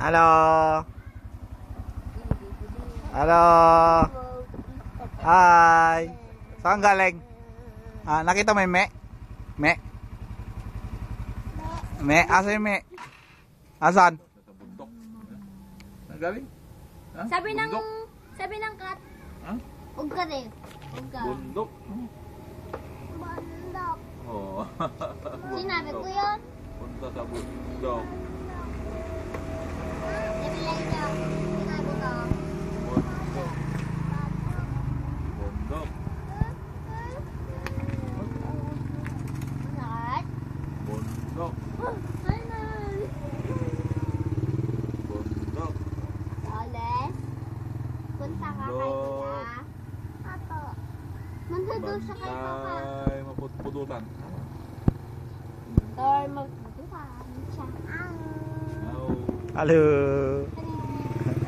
Halo. Halo. Hi. Saan galing? Nakita mo yung me? Me? Me? Asa yung me? Asan? Sa bundok. Nagaling? Sabi ng kat. Ha? Ugka din. Ugka. Bundok. Bundok. Oo. Sinabi ko yun. Punta sa bundok. Sabi lang siya. Sinabi ko. Bundok. Bundok. Kat. Bundok. Hanay. Bundok. Oles. Punta ka kay Tita. Apo. Mandadol siya kay Papa. Bantay maputpututan. Or magputukan siya. No. Halo.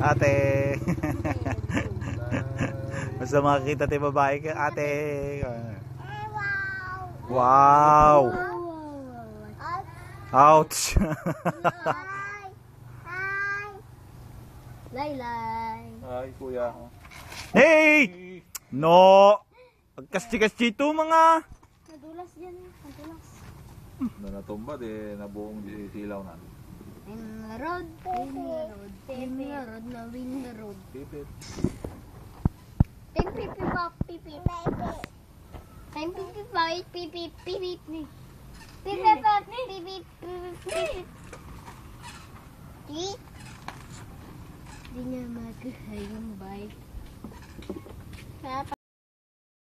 Ate. Basta makakita tayo babae ka, ate. Wow. Ouch. Laylay. Ay, kuya. Hey! No! Pagkasti-kasti ito mga. Nadulas yan. Nadulas. Na natumba, nabuong silaw na. In the road. In the road. In the road. No, in the road. Pipit. Pip, pip, pip, pop, pip, pip. Time, pip, pip, pip, pip, pip, pip, pip, pip. Pip, pip, pip, pip, pip, pip, pip. Di niya magahay yung bike.